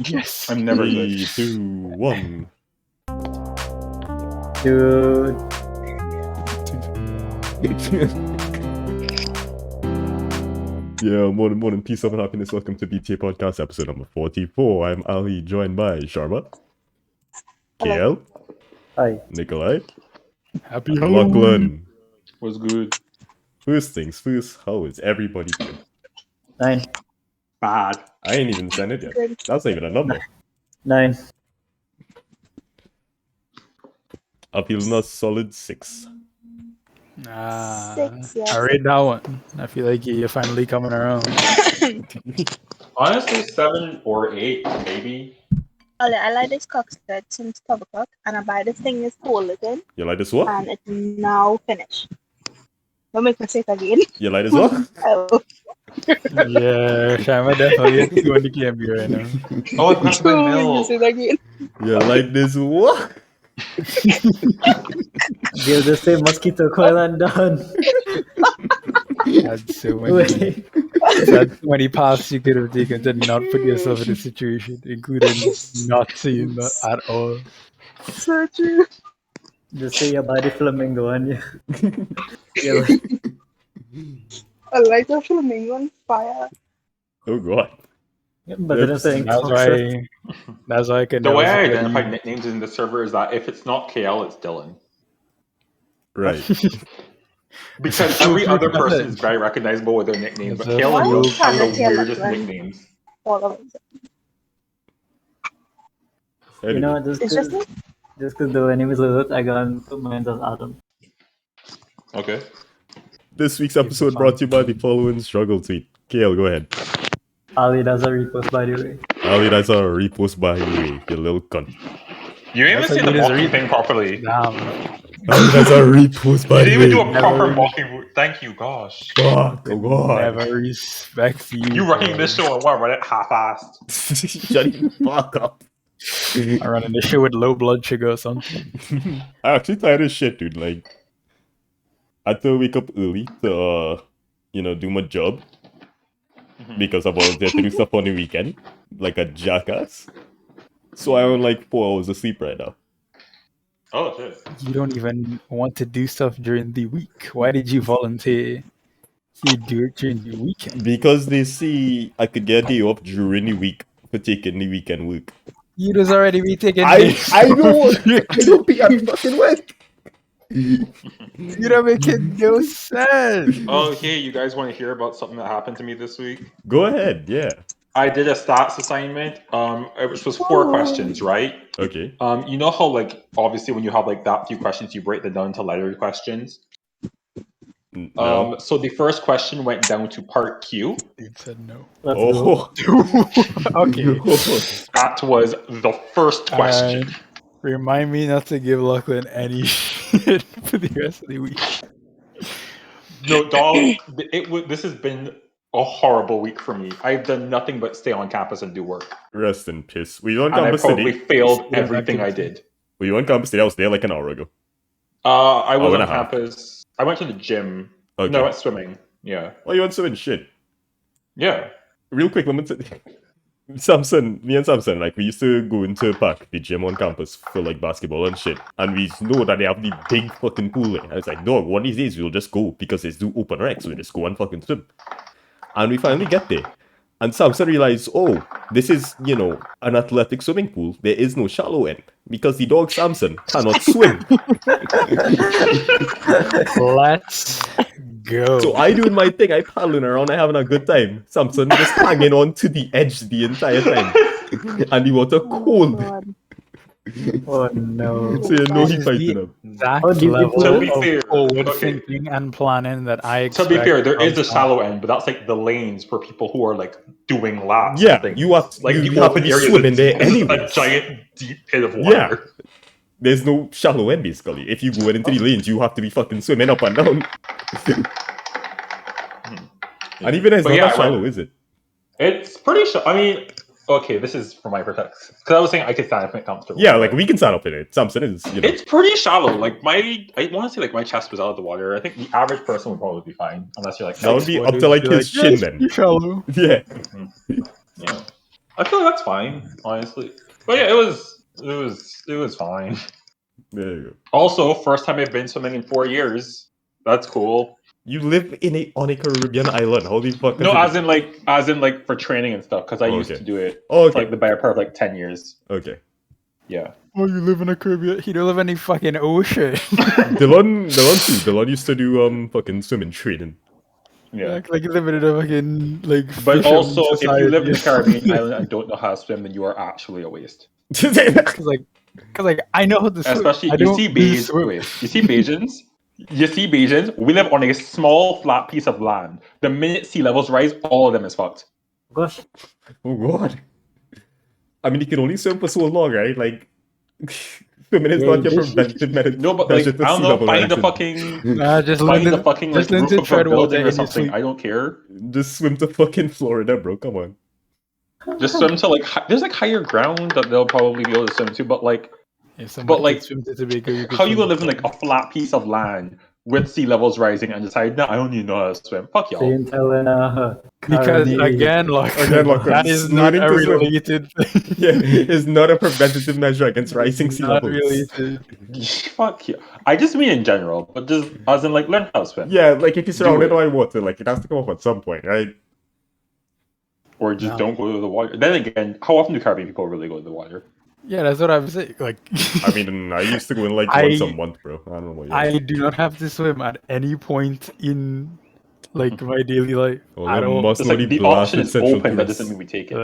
Yes. I'm never good. 3, 2, 1. Dude. Yeah, more than peace, love, and happiness. Welcome to BTA Podcast, episode number 44. I'm Ali, joined by Sharma, KL, Hi. Nikolai, Happy Halloween. Lachlan. Was good. First things first, how is everybody doing? 9. Bad. I ain't even sent it yet. That's not even a number. 9. I'm feeling a solid 6. Six, yes. I read that one. I feel like you're finally coming around. Honestly, 7 or 8, maybe. I like this cocktail since 12 o'clock, and I buy this thing is cold again, You like this what? and it's now finished. Don't make me say it again. You like this what? Oh, Yeah, Sharma definitely going to KB right now. Oh, it has don't make me milk. say it again. You like this what? Give the same mosquito coil and done. That's so many. That's so many paths you could have taken to not put yourself in a situation, including not saying that at all. So true. Just say your body flamingo and you. Yeah. I like the flamingo on fire. Oh god. But they're saying That's why I can The way I never identify forget nicknames in the server is that if it's not KL, it's Dylan. Right. Because every other person is very recognizable with their nickname, but KL and Why Will is have the Hannah weirdest Taylor? nicknames. All of it. You know, just It's just me. because the name is Lilith, I got to put mine as Adam. Okay. This week's episode brought to you by the following struggle tweet. KL, go ahead. Ali does a repost, by the way. Ali, that's a repost by the way, you little cunt. You didn't even That's say what the it is, mocking read. thing properly. Damn. Ali, that's a repost by You the didn't even do way. a proper mocking. Thank you, gosh. Fuck, oh god. Never respect you. You running this show and what? Run it half-assed. Shut the fuck up. I'm running the show with low blood sugar or something. I actually tired of shit, dude. Like, I had to wake up early to, do my job. Because I volunteered to do stuff on the weekend. Like a jackass. So I own like 4 hours of sleep right now. Oh, shit. You don't even want to do stuff during the week. Why did you volunteer? You do it during the weekend. Because they see I could get a day off during the week for taking the weekend work. You just already be taking I days. know! I don't think I fucking work! You don't make it no sense. Oh, hey, you guys want to hear about something that happened to me this week? Go ahead, yeah. I did a stats assignment, which was 4 questions, right? Okay. You know how, like, obviously when you have, like, that few questions, you break them down into letter questions? No. So the first question went down to part Q. Dude said no. Let's go. Okay. That was the first question. Remind me not to give Lachlan any shit for the rest of the week. No, dog, this has been a horrible week for me. I've done nothing but stay on campus and do work. Rest in piss. Were you on And I campus probably today? failed Yeah, everything that I too. did. Were you on campus today? I was there like an hour ago. I was Hour and on a half. campus. I went to the gym. Okay. No, I went swimming. Yeah. Oh, you went swimming? Shit. Yeah. Real quick, let me me and Samson, like, we used to go into park, the gym on campus for, like, basketball and shit. And we know that they have the big fucking pool there. And it's like, dog, one of these days we'll just go because it's do open rec, so we just go and fucking swim. And we finally get there. And Samson realized, oh, this is, an athletic swimming pool. There is no shallow end. Because the dog Samson cannot swim. Let's go. So I doing my thing, I paddling around, I having a good time. Samson just hanging on to the edge the entire time. And the water cold. God. Oh no. So you know he This is fighting the up. exact Oh, do you level people- To be of fair, forward okay. thinking and planning that I To expect. be fair, there is from a shallow end, but that's like the lanes for people who are like doing laps. Yeah, and things. you have like you the have to open be areas swimming there is anyway. a giant deep pit of water. Yeah. There's no shallow end basically. If you go into the lanes, you have to be fucking swimming up and down. And even it's But not yeah, that I shallow, went- is it? It's pretty sure. I mean, okay, this is from my perspective because I was saying I could stand up and comfortable. Yeah, like we can stand up in it. Samson is, It's pretty shallow. Like I want to say like my chest was out of the water. I think the average person would probably be fine unless you're like that would be What up is to like it? his chin then. Shallow. Yeah. yeah. I feel like that's fine, honestly. But yeah, it was fine. There you go. Also, first time I've been swimming in 4 years. That's cool. You live on a Caribbean island. How the fuck? No, as in like for training and stuff, because I used okay. to do it Oh, for okay. like the better part of like 10 years. Okay. Yeah. Oh, you live in a Caribbean? You don't live in any fucking ocean. Dylan too. Dylan used to do fucking swimming training. Yeah. like you live in a fucking like. But fisherman also, if you live in the society. Caribbean island and don't know how to swim, then you are actually a waste. Cause like I know how to swim. Especially I you don't see do Bayesians. swim. Wait, you see Bayesians. You see Bayesians. We live on a small flat piece of land. The minute sea levels rise, all of them is fucked. Gosh. Oh god. I mean, you can only swim for so long, right? Like, swimming is not your preventive method. No, but like I don't know. Find the fucking. Just Find learn the fucking like just learn roof to of a tread water building in or your something. sleep. I don't care. Just swim to fucking Florida, bro. Come on. Just swim to like there's like higher ground that they'll probably be able to swim to, but like If somebody like, could swim to Jamaica, you could how you swim gonna to live in like a flat piece of land with sea levels rising and decide, no, I don't even know how to swim. Fuck y'all. Same telling Because again, Lachlan, that is not learning a to swim. related thing. Yeah, it's not a preventative measure against rising sea Not levels. related. Fuck you. I just mean in general, but just as in like learn how to swim. Yeah, like if you're surrounded it. by water, like it has to come up at some point, right? Or just No. don't go to the water. Then again, how often do Caribbean people really go to the water? Yeah, that's what I'm saying. Like, I mean, I used to go in like once a month, bro. I don't know what you I do not have to swim at any point in like my daily life. Well, I there don't. must It's not like be the option blasted is central open, that tourists. doesn't mean we take it.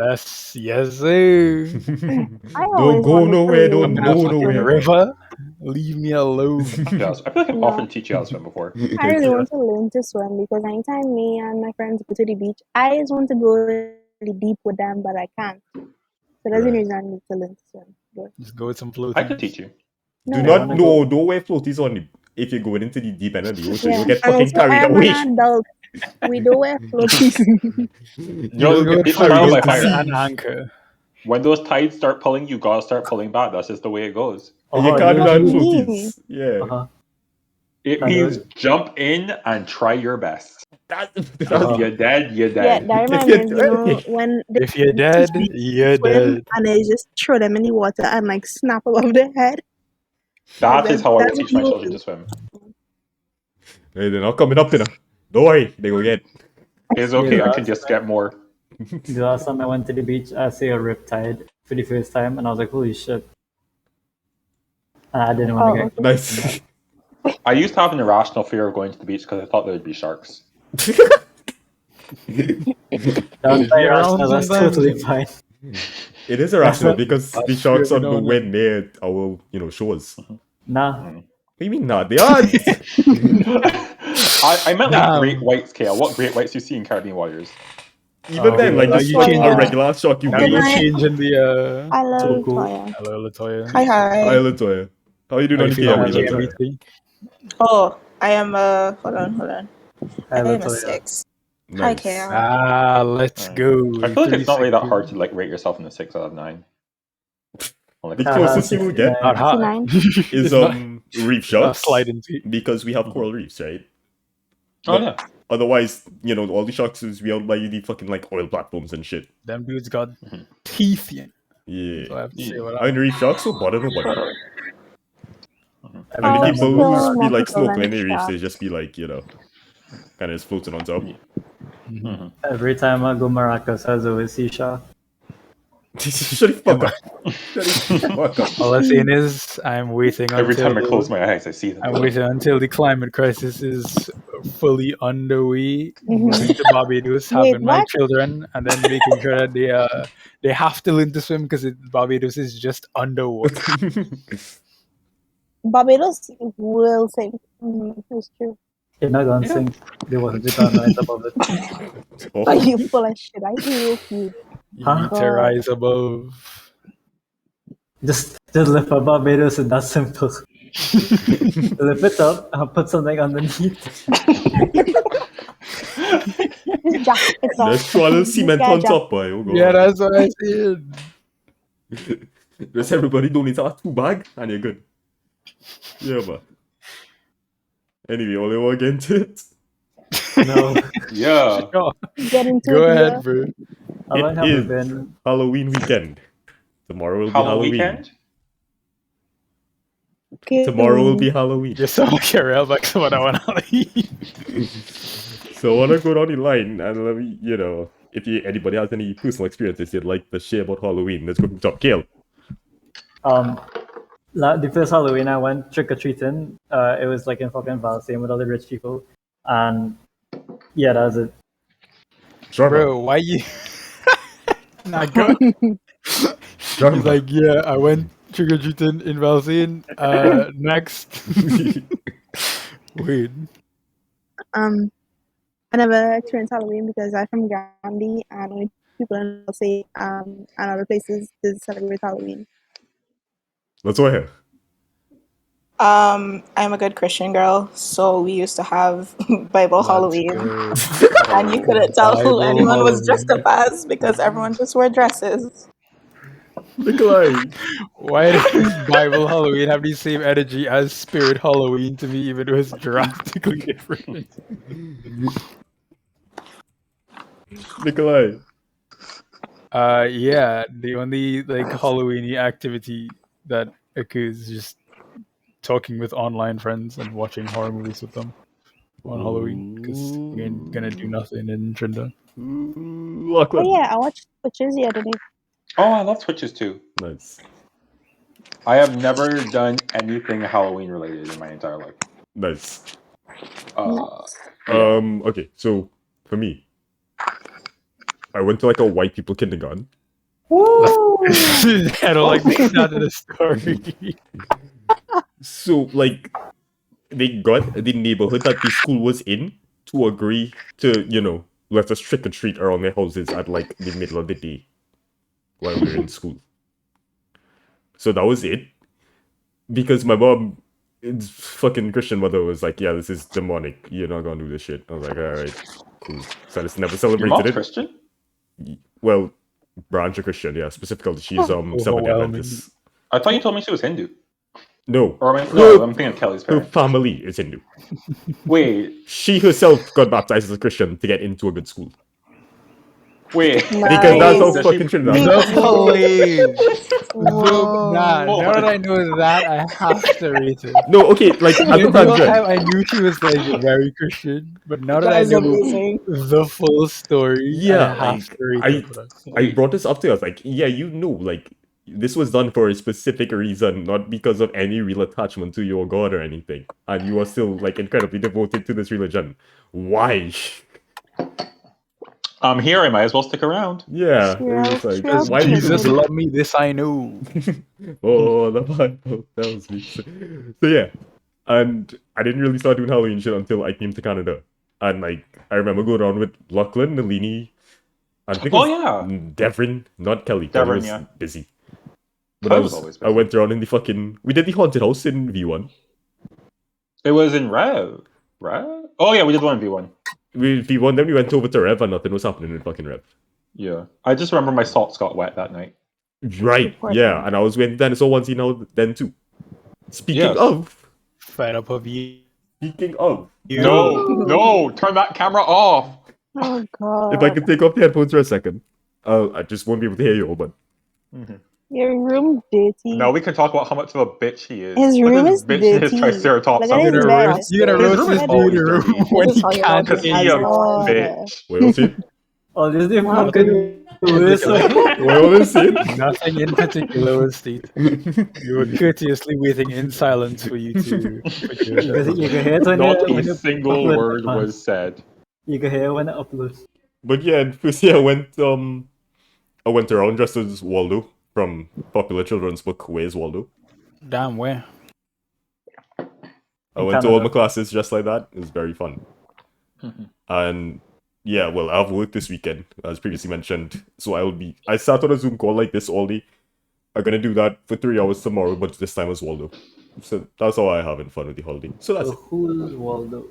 Yes, sir. Don't go nowhere, don't I'm in a go fucking nowhere. river. Leave me alone. Yeah, I feel like I've No. often teach you how to swim before. I really want to learn to swim because anytime me and my friends go to the beach, I just want to go really deep with them, but I can't. So that's the Right. reason I need to learn to swim. But Just go with some floating. I could teach you. Do no, not don't wear floaties on the if you're going into the deep end of the ocean. yeah. You'll get And fucking also, carried I'm away. an adult. We don't wear floaties. Yo, Go it's for trial by it. fire. An anchor. When those tides start pulling, you gotta start pulling back. That's just the way it goes. And you can't do that in yeah. floaties. Yeah. Uh-huh. It Can means do jump in and try your best. That, If that's, you're dead, you're Yeah, dead. that If reminds me, you're- when they If you're dead, you're swim dead. and they just throw them in the water and like snap above their head. That is how I would That's teach my what children you to swim. hey, they're not coming up, you know. Don't worry, they go get. It's okay, Yeah, I can just get more. The last time I went to the beach, I saw a riptide for the first time, and I was like, holy shit. And I didn't want to Oh, get. Nice. I used to have an irrational fear of going to the beach because I thought there would be sharks. That's Be around irrational, that's sometimes. totally fine. It is irrational because the That's sharks are really not- nowhere near our, shores. What Nah, do you mean not? They are. I meant like Damn. great whites, Kale. What great whites you see in Caribbean waters? Even then, like are just you like changing a it? regular shark, you Now you're will. changing the. I love So cool. LeToya. Hello, LeToya. Hi, hi. Hi, LeToya. How you doing How on you the feeling KMB, about LeToya? GMBT? Oh, I am hold on. I I am a LeToya. 6. Hi, Nice. Kale. Ah, let's go. I feel like it's not really that 360. hard to like rate yourself in the 6 out of 9. Like, The closest you will get Not hard. 69. is It's not- reef not sharks sliding to. because we have coral reefs, right? oh yeah. Otherwise, all the sharks is we out by the fucking like oil platforms and shit. Them dudes got teeth. Yeah. So I Yeah. have to say what I mean, reef sharks will bother nobody. Every And the Oh, time I people still who be more like people than snorkeling in the reefs, sharks. they just be like, kind of just floating on top. every time I go Maracas, I always see shark. Shut the fuck up. Shut the fuck up. All I'm saying is, I'm waiting Every until time I close my eyes, I see them. I'm waiting until the climate crisis is fully underway. Moving to Barbados, Wait, having my what? children, and then making sure that they have to learn to swim because Barbados is just underwater. Barbados will sink. It's true. You're not gonna sink. They wasn't just gonna rise above it. Are you full of shit? I hear you. You Huh? need to rise above. Just lift up Barbados and that's simple. Lift it up and put something underneath. Jack, it's all. Let's throw a little cement Yeah, on Jack. top, boy. Oh, God. Yeah, that's what I said. Just everybody donate a 2 bag and you're good. Yeah, man. Anyway, all you want to get into it? No. Yeah. Go, Get into go it. ahead, Yeah. bro. How long It have we is been? Halloween weekend. Tomorrow will be Halloween Halloween. weekend? Okay. Tomorrow will be Halloween. You sound like a real back someone I want to leave. So I want to go down the line and let me, if anybody has any personal experiences they'd like to share about Halloween, let's go to top Kale. The first Halloween I went trick or treating. It was like in fucking Valsame with all the rich people, and yeah, that was it. Sharma. Bro, why you? Not good. Sharma. He's like, yeah, I went trick or treating in Valsine. Next. Wait. I never experienced Halloween because I'm from Gandhi and only people in say and other places to celebrate Halloween. LeToya. I'm a good Christian girl, so we used to have Bible Halloween, and you couldn't tell who Bible anyone was dressed Halloween. up as because everyone just wore dresses. Nikolai. Why does Bible Halloween have the same energy as Spirit Halloween to me, even though it's drastically different? Nikolai. Yeah, the only like Halloweeny activity that occurs is just talking with online friends and watching horror movies with them on Halloween because we ain't gonna do nothing in Trinidad. Lachlan. Oh yeah, I watched Witches the other day. Oh, I love Twitches too. Nice. I have never done anything Halloween related in my entire life. Nice. Yeah. Okay, so for me, I went to like a white people kindergarten. I don't like making that in a story. So like they got the neighborhood that the school was in to agree to, let us trick or treat around their houses at like the middle of the day while we were in school. So that was it. Because my mom, it's fucking Christian mother, was like, yeah, this is demonic. You're not gonna do this shit. I was like, alright, cool. So I just never Your celebrated mom's it. Christian? Well, branch of Christian, yeah. Specifically, she's Seventh-day Overwhelming. Adventist. I thought you told me she was Hindu. No. Or I'm thinking of Kelly's Her parents. family is Hindu. Wait, She herself got baptized as a Christian to get into a good school. wait. Because that's how Does fucking she- Trinidad. The police. Whoa. Nah, Hold now on. that I know that, I have to rate it. No, okay, like at the In real time, tangent. I knew she was like very Christian, but now that That I is know amazing. the full story, Yeah, I have like, to rate I- it for that. I brought this up to you. I was like, yeah, like, this was done for a specific reason, not because of any real attachment to your god or anything. And you are still, like, incredibly devoted to this religion. Why? I'm here. I might as well stick around. Yeah, Yeah, it's like, yeah, why do you Jesus do love me, this I know. Oh, the Bible tells me. So yeah, and I didn't really start doing Halloween shit until I came to Canada. And like, I remember going around with Lachlan, Nalini, and I think Oh, it yeah. was Devrin, not Kelly. Devrin, Kelly was yeah. busy. But I was always I busy. went around in the fucking. We did the haunted house in V1. It was in Rev. Rev? Oh, yeah, we did one V1. V1, then we went over to Rev, and nothing was happening in fucking Rev. Yeah. I just remember my socks got wet that night. Right, Poor yeah, thing. and I was with Dinosaur once, then too. Speaking Yes. of, Fed up of you. No, turn that camera off. Oh god. if I could take off the headphones for a second, I just won't be able to hear you all, but. Your room dirty. Now we can talk about how much of a bitch he is. His Look at room this is bitch, his dirty. Triceratops. Look at You're his gonna bed. roast, you're gonna His roast room this is dude always room dirty. when This he is how you can't know Because he he hear a you. God. bitch. What else it? Oh, this is the Wow. fucking worst. What else it? Nothing in particular was stated. We were courteously waiting in silence for you to put your You can hear it when Not you a single upload word it, man. was said. You can hear when it uploads. But yeah, and first year I went around dressed as Waldo from popular children's book Where's Waldo. Damn, where? I In went to all Canada. my classes just like that. It was very fun. And yeah, well, I have work this weekend, as previously mentioned. So I sat on a Zoom call like this all day. I'm gonna do that for 3 hours tomorrow, but this time as Waldo. So that's how I having fun with the holiday. So that's So it. who's Waldo?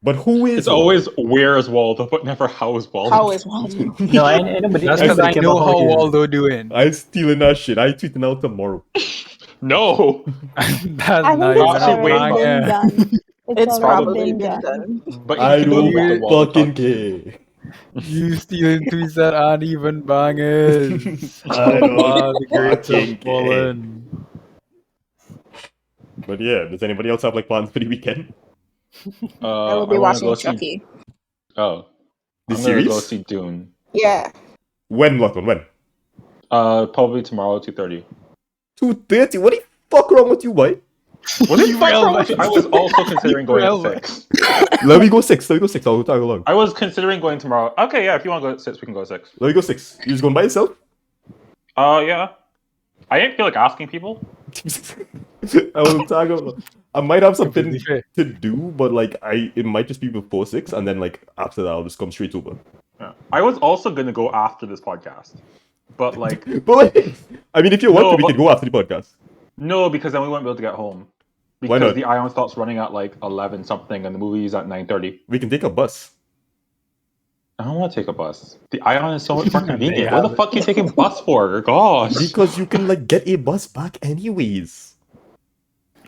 But who is It's always where's Waldo, but never how's Waldo. How is Waldo? No, I nobody. That's because I care know about how he is. Waldo doing. I'm stealing that shit. I tweeting out tomorrow. No, That's I think not it's even Actually, wait, already been done. It's already probably been done. but I he can do don't the Waldo fucking touch. care. You stealing tweets that aren't even bangers. I How don't far the greats fucking have fallen. But yeah, does anybody else have like plans for the weekend? I will be wanna watching go see. Chucky. Oh, The I'm gonna go series? see Dune. Yeah. When, Lachlan? When? Probably tomorrow, 2:30. 2:30? What the fuck wrong with you, boy? What the fuck Well, wrong with you? I was also considering going Well, at 6. Let me go 6. Let me go 6. I'll tag along. I was considering going tomorrow. Okay, yeah, if you want to go at 6, we can go at 6. Let me go 6. You just going by yourself? Yeah. I didn't feel like asking people. I will tag along. I might have something Completely fair. to do, but like it might just be before 6, and then like after that I'll just come straight over. Yeah. I was also gonna go after this podcast, but like But like, I mean, if you want No, to, we but- can go after the podcast. no, because then we won't be able to get home. Why Because not? the Ion stops running at like 11 something, and the movie is at 9:30. We can take a bus. I don't want to take a bus. The Ion is so much more They convenient. have What the it. fuck are you taking bus for? Gosh. Because you can like get a bus back anyways.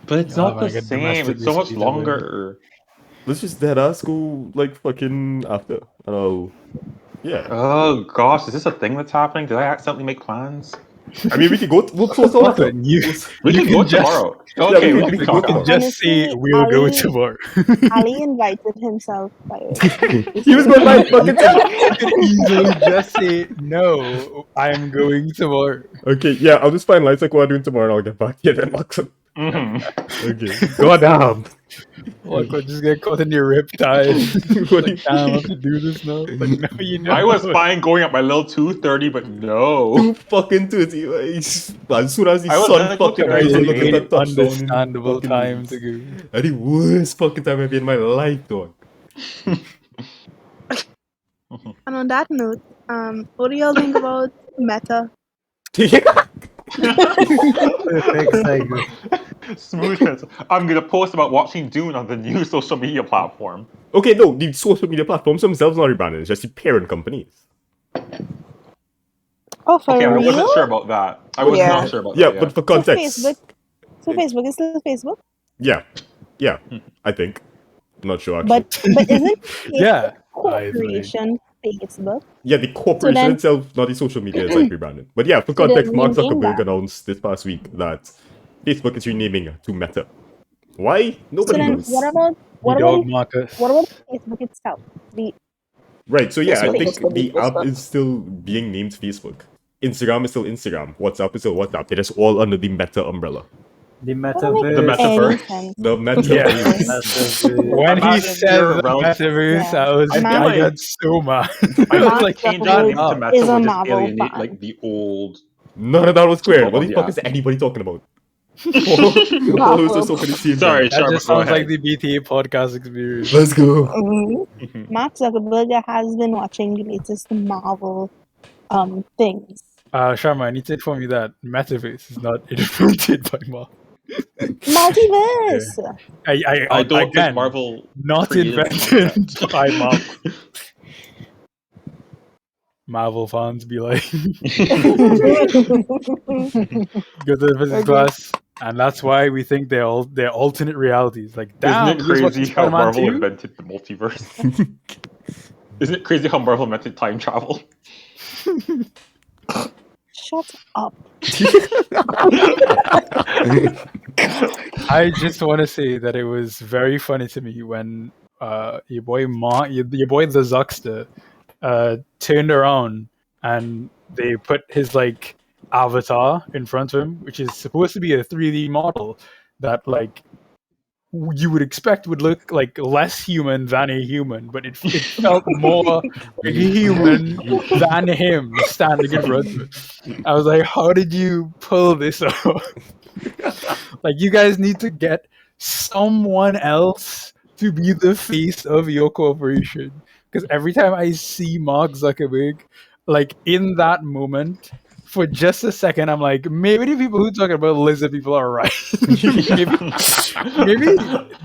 But it's Yeah, not man, the get same. domestic It's so much speed away. longer. Let's just dead ass go like fucking after. And I'll yeah. Oh gosh, is this a thing that's happening? Did I accidentally make plans? I mean, we could go. We'll close all after. Lachlan, you We You can go can just- tomorrow. Yeah, Okay, we we can can go talk tomorrow. about it. just say Honestly, we'll go Ali- tomorrow. Ali invited himself, by the way. He was going by fucking. You could easily just say no. I'm going tomorrow. Okay, yeah, I'll just finalize like what I'm doing tomorrow, and I'll get back to you then. Lachlan. Mhm. Okay. Goddamn. Like, just get caught in your riptide. What do Like, damn, I have to do this now. Like, no, you know. I was fine going at my little 2:30, but no. Too fucking dirty. As soon as the I was sun gonna go fucking to rises, bed look at that touchdown. in understandable fucking time Leeds. to go. That's the worst fucking time I've been in my life, dog. And on that note, what do y'all think about Meta? Perfect segue. Smoothness. I'm gonna post about watching Dune on the new social media platform. Okay, no, the social media platforms themselves not rebranded. It's just the parent companies. Oh, for Okay, I real? wasn't sure about that. I was Yeah. not sure about Yeah, that. but for So context, Facebook. So Facebook is still Facebook, yeah, I think. I'm not sure actually. but isn't Yeah. corporation Facebook? Yeah, the corporation then- itself, not the social media, is like rebranded. But yeah, for So then context, Mark rename Zuckerberg that. announced this past week that Facebook is renaming to Meta. Why? So Nobody then, knows. what about Dog Marcus. Facebook itself? Right, so yeah, I Facebook think is still the app Facebook. is still being named Facebook. Instagram is still Instagram. WhatsApp is still WhatsApp. They're just all under the Meta umbrella. The That metaverse. The doesn't make any Metaverse. sense. The Meta. Yeah. Metaverse. When he Imagine said you're the around- metaverse, Yeah. I Mark- got so mad. I I feel was like, changing Zuckerberg the name to Meta is a would just Marvel alienate fan. like the old. None of that was clear. People What on the the fuck is app. anybody talking about? all those are so many same Sorry, time. that Sharma, just go sounds like ahead. the BTA podcast experience. Let's go. Mhm. Mark Zuckerberg has been watching the latest Marvel things. Sharma, I need to inform you that Metaverse is not invented by Marvel. Multiverse. I don't again, think Marvel not created the invented concept. by Marvel. Marvel fans be like, go to the physics class, and that's why we think they're alternate realities. Like, damn, Isn't it you guys watching crazy how Spider-Man Marvel 2? invented the multiverse? Isn't it crazy how Marvel invented time travel? Shut up. I just want to say that it was very funny to me when your boy the Zuckster turned around and they put his like avatar in front of him, which is supposed to be a 3D model that like you would expect would look like less human than a human, but it felt more like a human than him standing in front of it. I was like, how did you pull this off? Like, you guys need to get someone else to be the face of your corporation. Because every time I see Mark Zuckerberg, like in that moment, for just a second, I'm like, maybe the people who talk about lizard people are right. maybe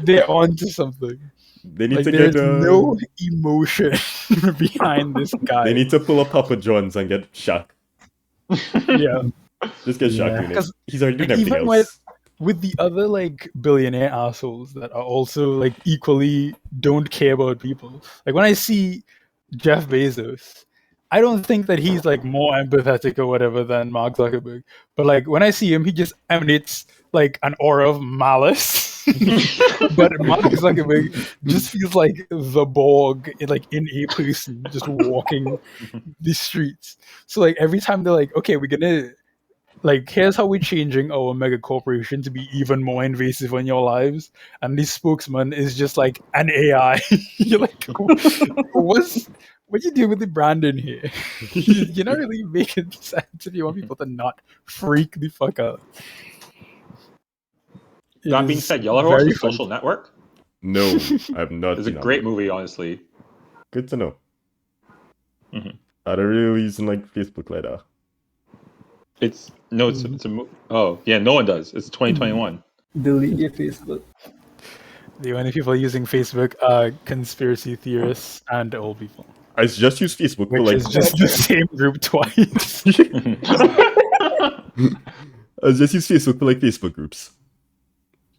they're onto something. They need Like, to there's get no emotion behind this guy. They need to pull up Papa John's and get Shaq. Yeah. Just get Yeah. Shaq doing it. 'Cause, He's already doing like, everything even else. with the other like billionaire assholes that are also like equally don't care about people. Like when I see Jeff Bezos, I don't think that he's like more empathetic or whatever than Mark Zuckerberg. But like when I see him, he just emanates like an aura of malice. But Mark Zuckerberg just feels like the Borg, like in a person, just walking the streets. So like every time they're like, okay, we're gonna like here's how we're changing our mega corporation to be even more invasive on your lives, and this spokesman is just like an AI. You're like, what you do with the branding here? You're not really making sense if you want people to not freak the fuck out. That being said, y'all ever watched The Social Network? No, I've not. It's a great movie, honestly. Good to know. Mm-hmm. I don't really using like Facebook like that. It's a oh yeah, no one does. It's 2021. Delete your Facebook. The only people using Facebook are conspiracy theorists and old people. I just use Facebook for Which like is just the same group twice. I just use Facebook for like Facebook groups.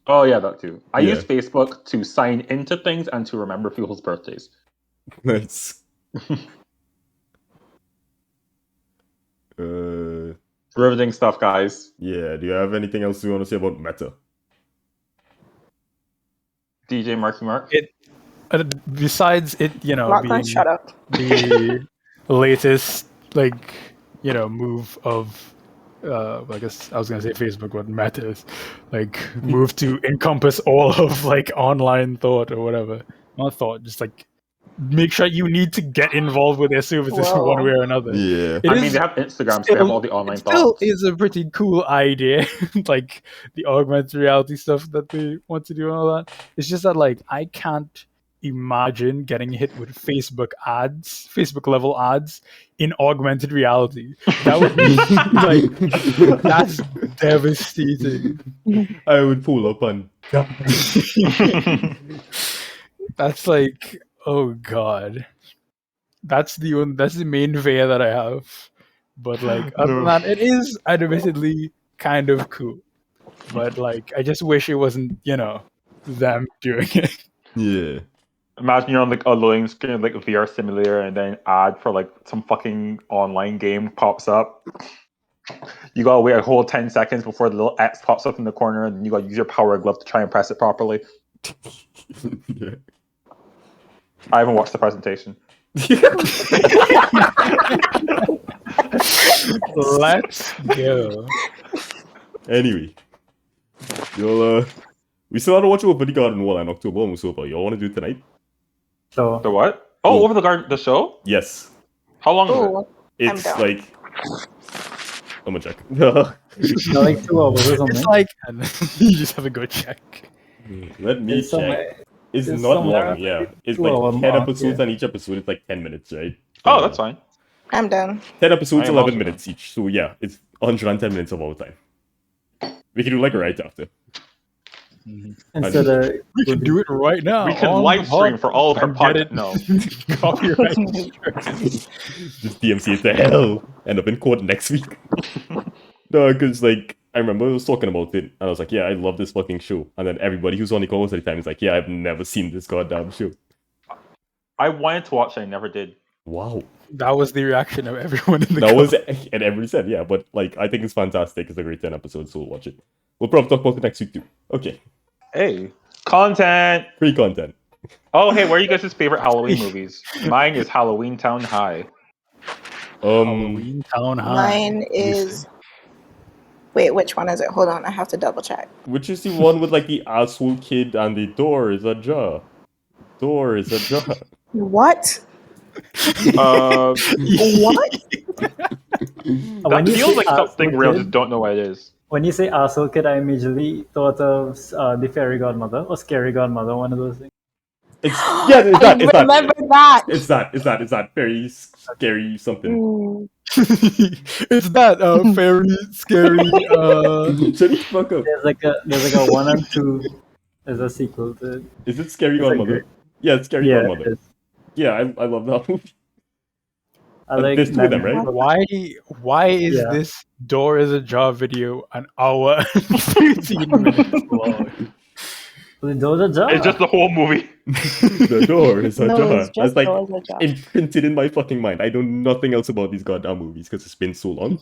Oh yeah, that too. I Yeah. use Facebook to sign into things and to remember people's birthdays. Nice. Riveting stuff, guys. Yeah, do you have anything else you want to say about Meta? DJ Marky Mark. Besides it, Lachlan, being shut up. the latest, move of, I guess I was gonna say Facebook, but Meta is, move to encompass all of online thought or whatever. Not thought, just make sure you need to get involved with their services Whoa. one way or another. Yeah. It I mean, is they have Instagram, so they have all the online it still thoughts. is a pretty cool idea, like the augmented reality stuff that they want to do and all that. It's just that I can't imagine getting hit with Facebook level ads in augmented reality. That would be that's devastating. I would pull up on That's oh god. That's the main fear that I have. But other than that, it is admittedly kind of cool. But I just wish it wasn't, them doing it. Yeah. Imagine you're on a loading screen, a VR simulator, and then an ad for some fucking online game pops up. You gotta wait a whole 10 seconds before the little X pops up in the corner, and you gotta use your power glove to try and press it properly. Yeah. I haven't watched the presentation. Let's go. Anyway. We still have to watch Over the Garden Wall in October almost over. Y'all want to do it tonight? So The what? Oh, Over the Garden, the show? Yes. How long is it? Ooh, I'm It's down. I'm gonna check. like 2 hours or something. It's you just have a good check. Let me It's check. somewhere- It's it's not somewhere long, yeah. It's 2 hour 10 mark, episodes, yeah. and each episode is 10 minutes, right? Oh, that's fine. I'm done. 10 episodes, I am 11 also minutes each. So yeah, it's 110 minutes of our time. We can do right after. Instead of We can do it right now. We can on live the stream for all of our and get podcasts. No. Copyright. Just DMC it to hell. End up in court next week. No, because I remember I was talking about it, and I was like, yeah, I love this fucking show. And then everybody who's on the call most of the time is like, yeah, I've never seen this goddamn show. I wanted to watch it, I never did. Wow. That was the reaction of everyone in the That was, and everybody said, yeah, but I think it's fantastic. It's a great 10 episodes, so we'll watch it. We'll probably talk about it next week too. Okay. Hey. Content! Free content. Oh, hey, where are you guys' favorite Halloween movies? Mine is Halloween Town High. Halloween Town High. Mine is. Wait, which one is it? Hold on, I have to double check. Which is the one with the asshole kid and the door is ajar. Door is ajar. What? Uh, What? that When you feels say like something asshole real, kid- just don't know what it is. When you say asshole kid, I immediately thought of the fairy godmother or scary godmother, one of those things. It's it's I that, it's that. remember that. It's that very scary something. Mm. It's that very scary. Shut the fuck up. There's a 1 and 2. There's a sequel to it. Is it Scary It's Godmother? great- Yeah, it's Scary Yeah, Godmother. it is. Yeah, I love that movie. I like There's 2 of them, right? Why is Yeah. this door is a jar video an hour and 13 minutes long? The doors ajar. It's just the whole movie. The door is No, ajar. it's just That's like doors ajar. imprinted in my fucking mind. I know nothing else about these goddamn movies because it's been so long.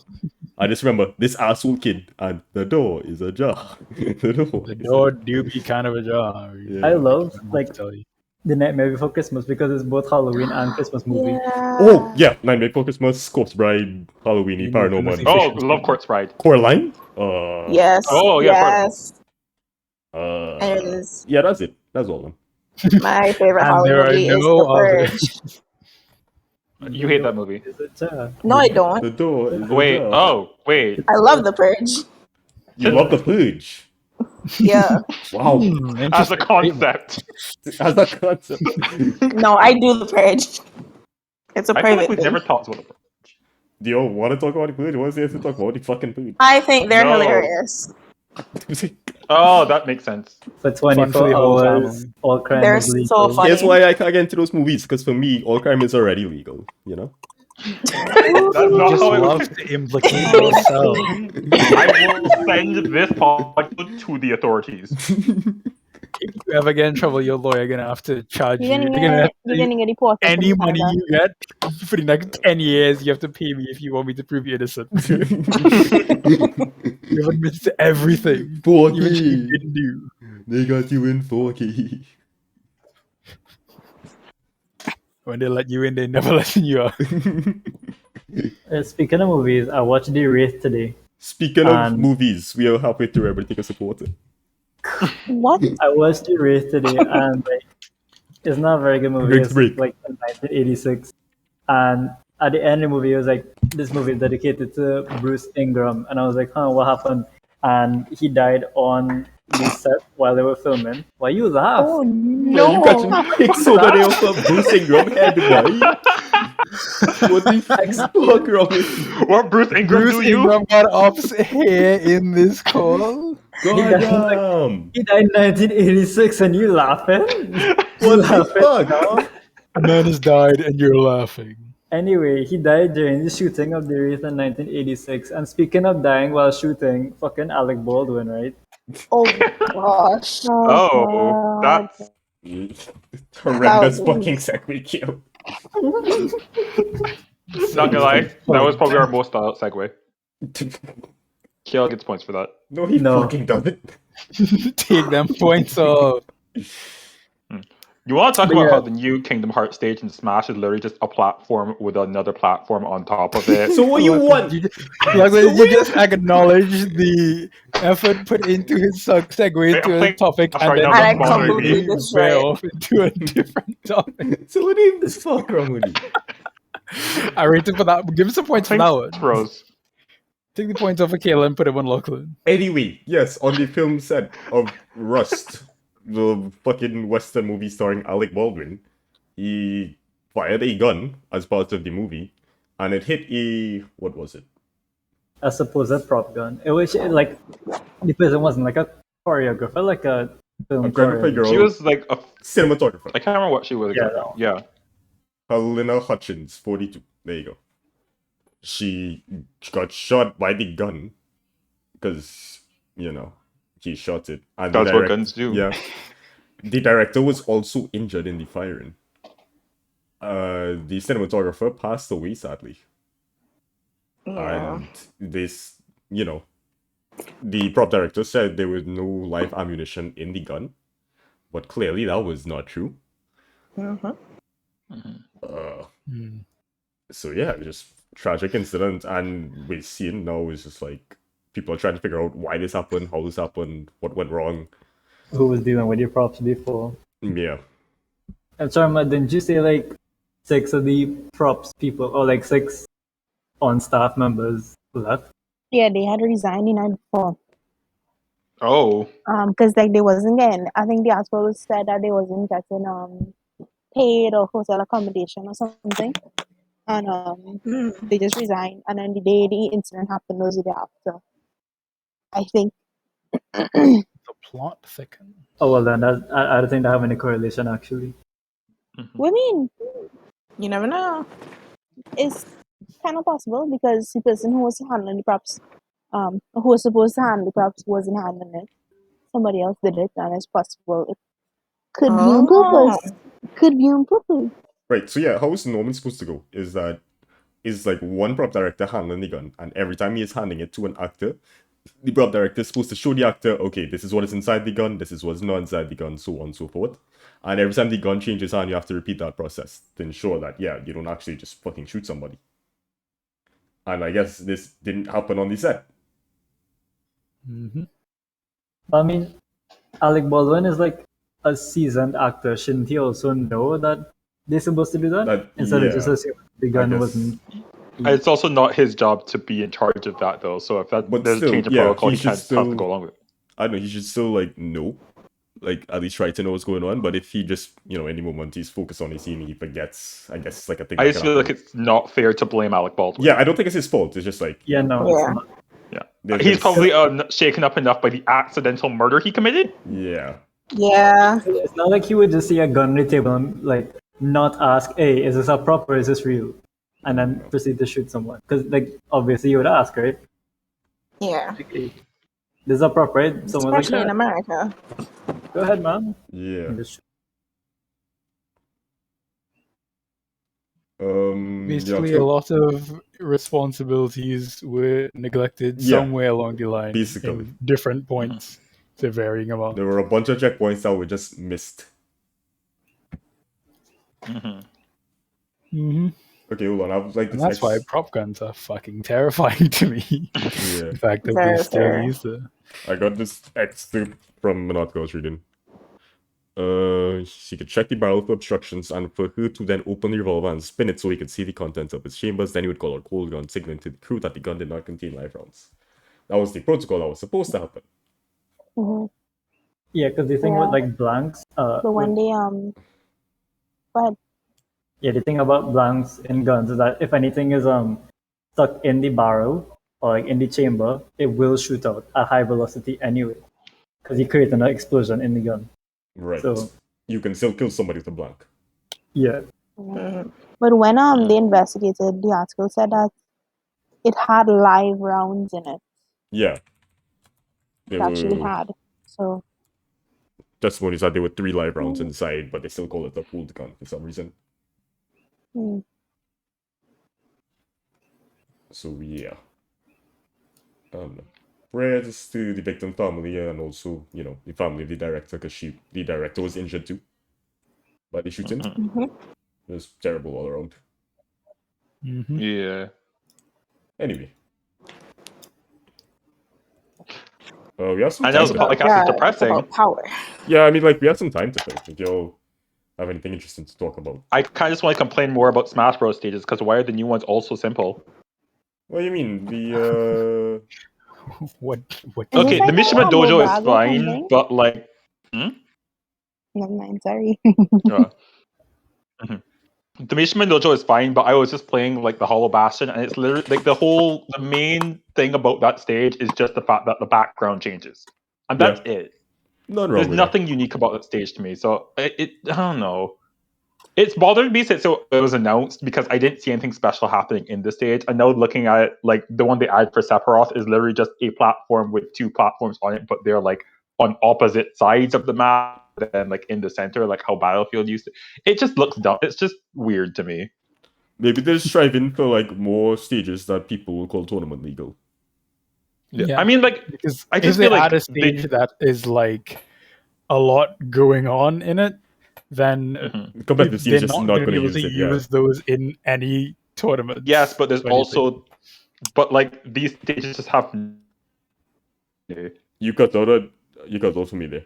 I just remember this asshole kid and the door is ajar. The door. The is door do be kind of ajar. Yeah. I love I like tell you. The Nightmare Before Christmas because it's both Halloween and Christmas movie. Yeah. Oh, yeah. Nightmare Before Christmas, Corpse Bride, Halloweeny, You know, Paranormal. Timothy Oh, Fisher's love movie. Court's Ride. Coraline? Yes. Oh, yeah, pardon. yes. There it is. Yeah, that's it. That's all of them. My favorite And Halloween there are movie is no The Purge. You hate that movie. Is it, No, I don't. The door is Wait, ajar. oh, wait. I love The Purge. You love The Purge. Yeah. Wow. As a Interesting. concept. As a concept. No, I do The Purge. It's a I feel private like we've thing. never talked about it. Do you want to talk about The Purge? What's there to talk about? The fucking Purge. I think they're No. hilarious. Oh, that makes sense. For Fun for 24 the whole hours, family. all crime They're is so legal. funny. Here's why I can't get into those movies, because for me, all crime is already legal, you know? That's You not just how it love works. to implicate yourself. I will send this podcast to the authorities. If you ever get in trouble, your lawyer gonna have to charge you. You're They're gonna gonna have get, to you're say, gonna get deported. from any money Canada. you get for the next 10 years, you have to pay me if you want me to prove you're innocent. You've admitted to everything. Even shit you 4K. didn't do. They got you in 4K. When they let you in, they never letting you out. Speaking of movies, I watched The Wraith today. Speaking of And- movies, we are halfway through everything a supporter. What? I watched The Wraith today, and like, it's not a very good movie. Great It's break. like in 1986, and at the end of the movie, it was like this movie is dedicated to Bruce Ingram, and I was like, huh, what happened? And he died on the set while they were filming. Why you laugh? Oh No. You no! catching pics over there for Bruce Ingram head, boy. What the fuck wrong with you? What Bruce Ingram Bruce do you? Ingram got ups here in this call. Goddamn. He died in 1986, and you laughing? What the fuck? A man has died and you're laughing. Anyway, he died during the shooting of The Wraith in 1986. And speaking of dying while shooting, fucking Alec Baldwin, right? Oh gosh. Oh, God. that's Horrendous That fucking was- segue kill. not gonna lie. That was probably our most segue. Kiel gets points for that. No, he No. fucking doesn't. Take them points off. You want to talk But about yeah. how the new Kingdom Hearts stage in Smash is literally just a platform with another platform on top of it? So what you want? You just acknowledge the effort put into his segue to a topic I'm sorry, and then that was bothering completely me. That's veer right. off into a different topic. So what the fuck wrong with you? I rate him for that. Give him some points for that one. Thanks, Rose. Take the points off of Kayla and put him on Lachlan. Anyway, yes, on the film set of Rust, the fucking Western movie starring Alec Baldwin, he fired a gun as part of the movie, and it hit a, what was it? A supposed prop gun. It was like the person wasn't like a choreographer, like a film A choreographer choreographer. girl, She was like a. cinematographer. I can't remember what she was. Yeah, Exactly. Yeah. Helena Hutchins, 42. There you go. She got shot by the gun because, you know, he shot it. And That's what guns do. Yeah. The director was also injured in the firing. The cinematographer passed away, sadly. Yeah. And this, you know, the prop director said there was no live ammunition in the gun. But clearly that was not true. Mhm. So yeah, just tragic incident, and we're seeing now is just like people are trying to figure out why this happened, how this happened, what went wrong. Who was dealing with your props before? Yeah. And Sharma, didn't you say like 6 of the props people, or like 6 on staff members left? Yeah, they had resigned the night before. Oh. Because like they wasn't getting. I think the article said that they wasn't getting paid or hotel accommodation or something, and they just resigned. And then the day the incident happened was the day after. I think. The plot thickens. Oh well, then I don't think they have any correlation actually. We mean You never know. it's kind of possible because the person who was handling the props, who was supposed to handle the props, wasn't handling it. somebody else did it, and it's possible it could be on purpose. Could be on purpose. Right, so yeah, how is Norman supposed to go? Is like one prop director handling the gun, and every time he is handing it to an actor, the prop director is supposed to show the actor, okay, this is what is inside the gun, this is what's not inside the gun, so on and so forth. And every time the gun changes hand, you have to repeat that process to ensure that, yeah, you don't actually just fucking shoot somebody. And I guess this didn't happen on the set. Mm-hmm. I mean, Alec Baldwin is like a seasoned actor. Shouldn't he also know that they're supposed to do that? Instead of just assuming the gun wasn't. It's also not his job to be in charge of that, though. So if there's a change of protocol, he can't have to go along with it. I don't know, he should still, like, know. Like, at least try to know what's going on. But if he just, any moment he's focused on his scene, he forgets, I guess it's like a thing. I just feel like it's not fair to blame Alec Baldwin. Yeah, I don't think it's his fault. It's just like... Yeah, no, it's not. Yeah. He's probably shaken up enough by the accidental murder he committed. Yeah. Yeah. It's not like he would just see a gun on the table and, like, not ask, hey, is this a prop or is this real? And then proceed to shoot someone. Because, like, obviously you would ask, right? Yeah. Like, hey, this is a prop, right? Someone's Especially like, in America. Go ahead, man. Yeah. Basically, a lot of responsibilities were neglected somewhere along the line, in different points to varying amounts. There were a bunch of checkpoints that were just missed. Okay, hold on. I was like, and that's why prop guns are fucking terrifying to me. The fact that they still use them. I got this excerpt from an article I was reading. She could check the barrel for obstructions, and for her to then open the revolver and spin it so he could see the contents of its chambers. Then he would call a cold gun, signaling to the crew that the gun did not contain live rounds. That was the protocol that was supposed to happen. Yeah, because the thing with like blanks. But when they but yeah, the thing about blanks in guns is that if anything is stuck in the barrel or like in the chamber, it will shoot out at high velocity anyway, because you create an explosion in the gun. Right. So you can still kill somebody with a blank. Yeah. But when they investigated, the article said that it had live rounds in it. Yeah. It actually had. So testimonies that there were 3 live rounds inside, but they still call it a pooled gun for some reason. So yeah. Prayers to the victim family and also, the family of the director, because the director was injured too by the shooting. It was terrible all around. Yeah. Anyway. We have some I know the podcast is depressing. About power. Yeah, I mean, like, we have some time to think. If y'all have anything interesting to talk about. I kind of just want to complain more about Smash Bros. Stages, because why are the new ones all so simple? What do you mean? The, What? Okay, the Mishima Dojo is fine, but, like... Never mind, sorry. The Mishima Dojo is fine, but I was just playing, like, the Hollow Bastion, and it's literally, like, the main thing about that stage is just the fact that the background changes. And that's it. There's nothing unique about that stage to me, so I don't know. It's bothered me since it was announced, because I didn't see anything special happening in the stage. I know looking at it, like, the one they add for Sephiroth is literally just a platform with 2 platforms on it, but they're, like, on opposite sides of the map, and, like, in the center, like how Battlefield used to. It just looks dumb. It's just weird to me. Maybe they're striving for, like, more stages that people will call tournament legal. Yeah. I mean, like, because I just if feel they like add a stage that is, like, a lot going on in it, then competitive they're teams just not not going to be able to use those in any tournament. Yes, but there's also, but, like, these stages just have. You cut out for me there.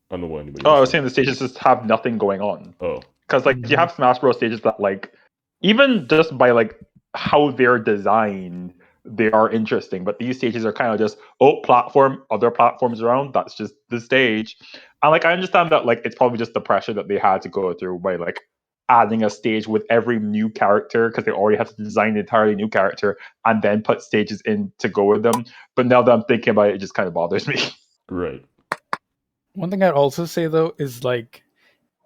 I don't know what anybody. I was saying the stages just have nothing going on. Oh, because, like, you have Smash Bros. Stages that, like, even just by, like, how they're designed, they are interesting. But these stages are kind of just, platform, other platforms around. That's just the stage. And, like, I understand that, like, it's probably just the pressure that they had to go through by, like, adding a stage with every new character, because they already have to design an entirely new character and then put stages in to go with them. But now that I'm thinking about it, it just kind of bothers me. Right. One thing I'd also say, though, is, like,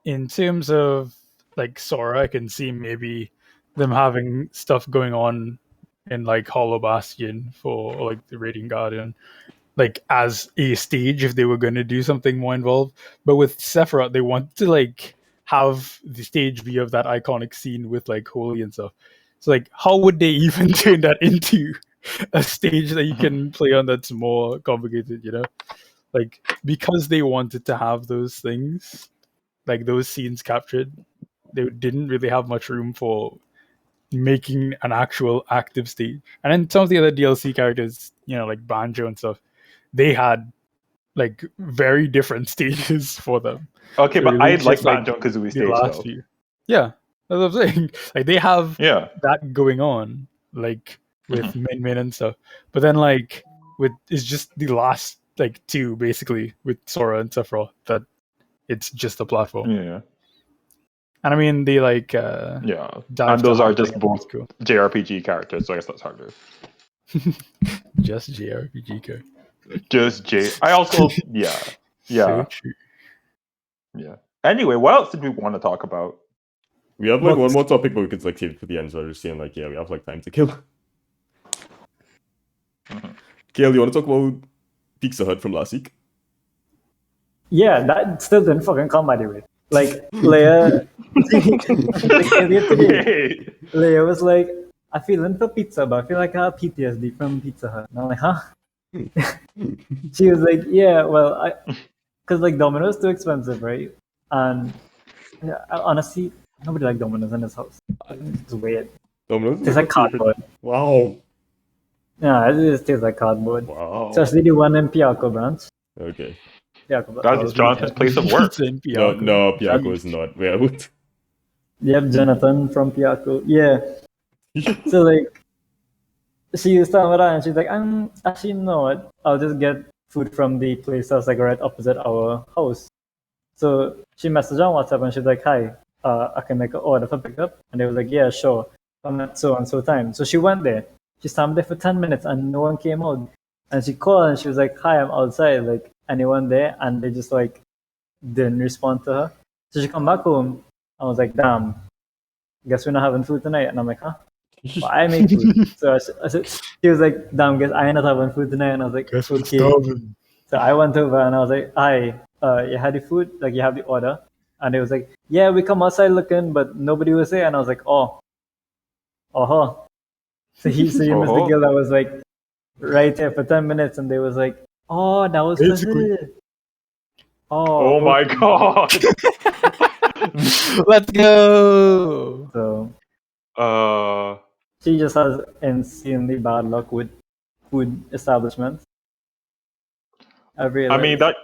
in terms of, like, Sora, I can see maybe them having stuff going on in, like, Hollow Bastion for, like, the Radiant Guardian. like as a stage if they were going to do something more involved. But with Sephiroth, they wanted to like have the stage be of that iconic scene with like Holy and stuff. So like, how would they even turn that into a stage that you can play on that's more complicated? You know, like because they wanted to have those things, like those scenes captured, they didn't really have much room for making an actual active stage. And then some of the other DLC characters, you know, like Banjo and stuff, they had like very different stages for them. Okay, So but really I it's like just, like, Banjo and Kazooie the stage last though. few. Yeah, that's what I'm saying. Like they have Yeah. that going on, like with Min Min and stuff. But then like with it's just the last like two basically with Sora and Sephiroth that it's just a platform. Yeah. And I mean they like Yeah. dive And to those are hunting, just I think both it's cool. JRPG characters, so I guess that's harder. Just JRPG code. Just J. I also yeah. So Yeah. true. Yeah. Anyway, what else did we want to talk about? We have like one Books. more topic, but we could like save it for the end. So I'm just saying, like, yeah, we have like time to kill. Kale, you want to talk about Pizza Hut from last week? Yeah, that still didn't fucking come, by the way. Like, Leia, like, earlier today, Leia was like, I feel into pizza, but I feel like I have PTSD from Pizza Hut. And I'm like, huh? She was like, yeah, well, because like Domino's is too expensive, right? And yeah, honestly, nobody like Domino's in this house. It's weird. Domino's is It's like my favorite. cardboard. Wow. Yeah, it just tastes like cardboard. Wow. Especially the one in Piaco branch. Okay. Piaco, That is Jonathan's place of work. Pizza in No, Piaco. no, Piaco is not. Where I would. Yep, Jonathan from Piaco. Yeah. So like, she was talking about that, and she's like, actually, you know what? I'll just get food from the place that's like right opposite our house. So she messaged on WhatsApp, and she's like, hi, I can make an order for pickup. And they was like, yeah, sure. I'm at so and so time. So she went there. She sat there for 10 minutes, and no one came out. And she called, and she was like, hi, I'm outside. Like, anyone there? And they just like didn't respond to her. So she come back home. I was like, damn, guess we're not having food tonight. And I'm like, huh? Well, I make food. So I said, she was like, damn, guess I ain't not having food tonight. And I was like, Guess what's okay. starving? So I went over and I was like, hi, you had the food? Like, you have the order? And they was like, yeah, we come outside looking, but nobody was there. And I was like, oh, uh-huh. So you missed the girl that was like right there for 10 minutes. And they was like, oh, that was Basically. for her. Oh my god. Let's go. So she just has insanely bad luck with food establishments. I mean, that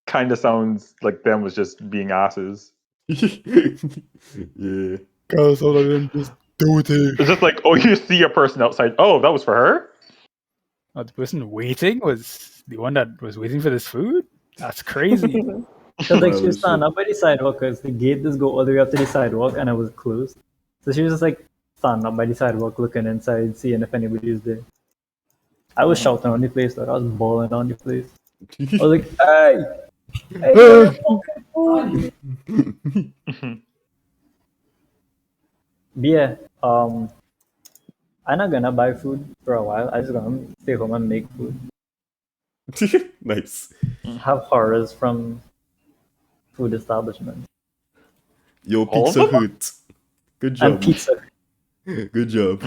kind of sounds like them was just being asses. Yeah. Cause all of them just do it. It's just like, oh, you see a person outside. Oh, that was for her? Oh, the person waiting was the one that was waiting for this food? That's crazy. So like she Oh, was standing up by the sidewalk because the gate just go all the way up to the sidewalk and it was closed. So she was just like standing up by the sidewalk looking inside, seeing if anybody was there. I was shouting on the place, like I was bawling on the place. I was like, hey, fucking food. But yeah, I'm not gonna buy food for a while. I just gonna stay home and make food. Nice. Have horrors from food establishments. Yo, All of Pizza them? Hut. Good job. And pizza. Good job.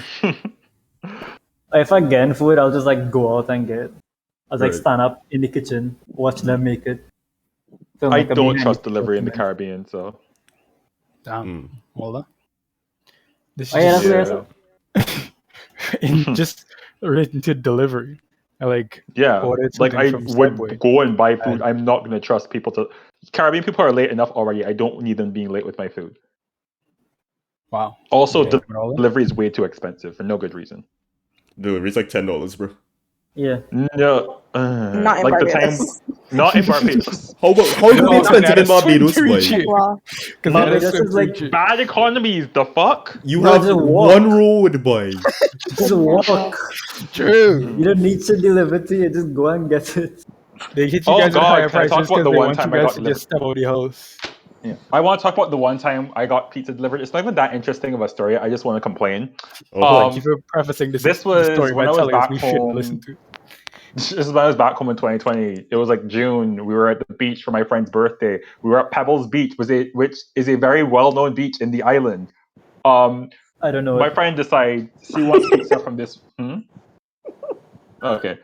If I get food, I'll just like go out and get it. I'll like Right. stand up in the kitchen, watch them make it. Film I like a don't behind trust the delivery in the document. Caribbean, so. Damn. Hold on. This Oh yeah, is that's Yeah. in just relating to delivery. I like Yeah, ordered like something I from would Subway. go and buy food. I'm not gonna trust people to. Caribbean people are late enough already. I don't need them being late with my food. Wow. Also, Yeah, but all that- delivery is way too expensive for no good reason. Delivery's like $10, bro. Yeah. No, Not in like the time, Barbados. not in Barbados. How about how No, expensive in that's Barbados, too boy? cheap. Wow. Because Barbados is like Bad economies. The fuck? You No, have just walk. one road, boy. Just walk. True. You don't need to deliver to you, just go and get it. They hit you Oh, guys with God, higher can I talk prices about because the they one want you time I guys got to just step out of the house. Yeah. I want to talk about the one time I got pizza delivered. It's not even that interesting of a story. I just want to complain. Oh, Thank you for prefacing this This was story when by I was telling us back we shouldn't home. listen to it. This is when I was back home in 2020. It was like June. We were at the beach for my friend's birthday. We were at Pebbles Beach, which is a very well-known beach in the island. I don't know. My friend decides she wants pizza from this. Okay.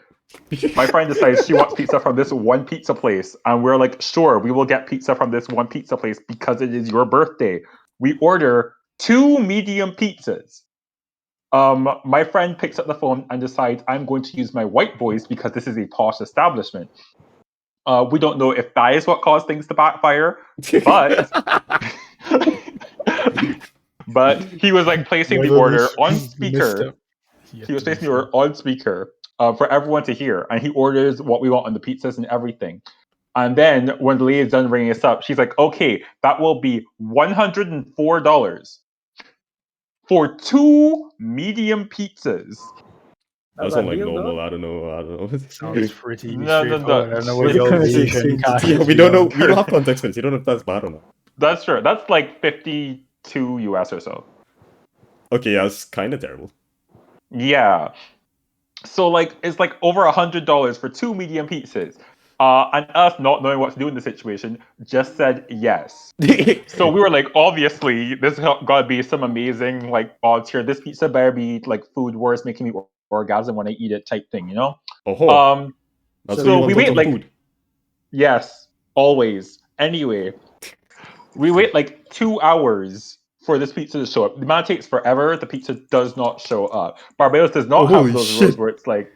My friend decides she wants pizza from this one pizza place, and we're like, sure, we will get pizza from this one pizza place because it is your birthday. We order 2 medium pizzas. My friend picks up the phone and decides I'm going to use my white voice because this is a posh establishment. We don't know if that is what caused things to backfire, but but he was like placing the order on speaker. He was placing the order on speaker for everyone to hear, and he orders what we want on the pizzas and everything. And then when the lady is done ringing us up, she's like, "Okay, that will be $104 for 2 medium pizzas." That sounds like normal. I don't know. Sounds pretty No. straightforward. I don't know what It's your kinda Asian strange. cash Yeah, is we don't know. beyond. We don't have context for this. You don't know if that's bad or not. That's true. That's like 52 US or so. Okay, that's kind of terrible. Yeah. So like it's like over $100 for 2 medium pizzas. And us not knowing what to do in the situation, just said yes. So we were like, obviously, this has got to be some amazing like odds here. This pizza better be like food wars making me orgasm when I eat it type thing, you know? Oh, that's so what we you want wait from like food. yes, always. Anyway, we wait like 2 hours for this pizza to show up. The man takes forever. The pizza does not show up. Barbados does not have holy those shit. rules where it's like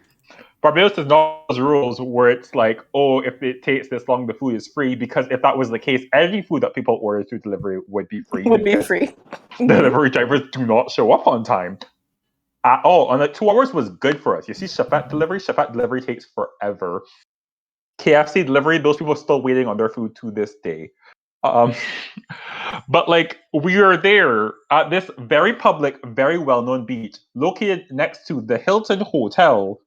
Barbados does not have those rules where it's like, oh, if it takes this long, the food is free. Because if that was the case, any food that people order through delivery would be free. Would be because free. Delivery drivers do not show up on time at all. And like 2 hours was good for us. You see, Chefette delivery takes forever. KFC delivery, those people are still waiting on their food to this day. But like we are there at this very public, very well-known beach located next to the Hilton Hotel.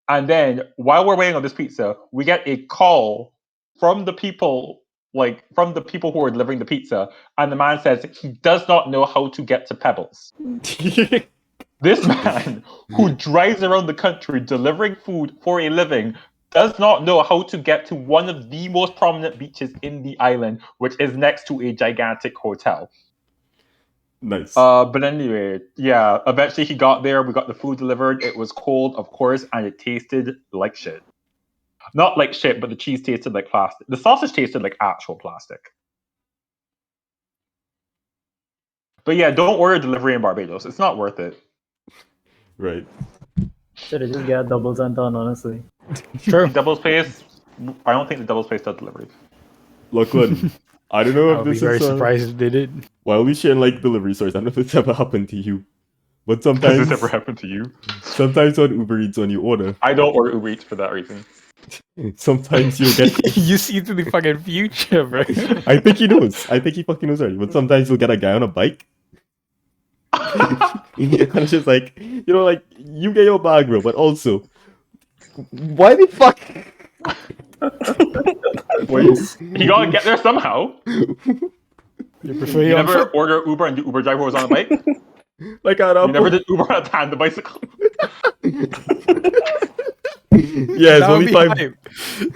And then while we're waiting on this pizza, we get a call from the people, who are delivering the pizza, and the man says he does not know how to get to Pebbles. This man, who drives around the country delivering food for a living, does not know how to get to one of the most prominent beaches in the island, which is next to a gigantic hotel. Nice. But anyway, yeah, eventually he got there. We got the food delivered. It was cold, of course, and it tasted like shit. Not like shit, but the cheese tasted like plastic. The sausage tasted like actual plastic. But yeah, don't order delivery in Barbados. It's not worth it. Right. Should I just get doubles and done, honestly? True. Double space. I don't think the double space does delivery. Lachlan, I don't know I if would be this very is surprised if they did. while we share like delivery stories. I don't know if it's ever happened to you, but Has sometimes this ever happened to you? sometimes on Uber Eats when you order, I don't order Uber Eats for that reason. sometimes you'll get. You see into the fucking future, bro. I think he knows. I think he fucking knows already. But sometimes you'll get a guy on a bike. And it's just like, like, you get your bag, bro, but also, why the fuck? Wait, he gotta get there somehow. You prefer You your own never foot? order Uber and the Uber driver was on a bike? Like, I don't You never did Uber on a tandem bicycle? Yeah, it's That would only be 5. hype.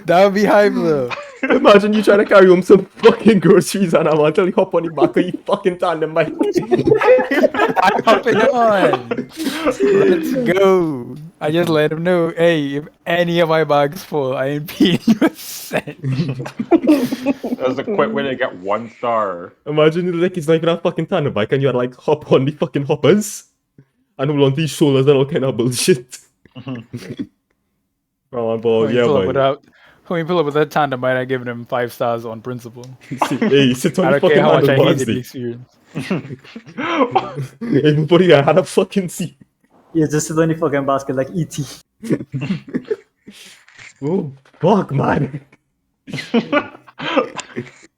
That would be hype, though. Imagine you trying to carry home some fucking groceries and I'm until you hop on the back of you fucking tandem bike. I'm hopping on. Let's go. I just let him know, hey, if any of my bags full, I ain't paying you a cent. That's a quick way to get 1 star. Imagine like it's not even a fucking tandem bike and you had to like hop on the fucking hoppers and hold on to these shoulders and all kind of bullshit. Oh, boy, yeah, boy. When we pull up with that tandem bike, I given him 5 stars on principle. Hey, sit on I the don't care fucking how much I handlebars, hated the dude. experience. Everybody had a fucking seat. You just sit on the fucking basket like E.T. Oh, fuck, man. But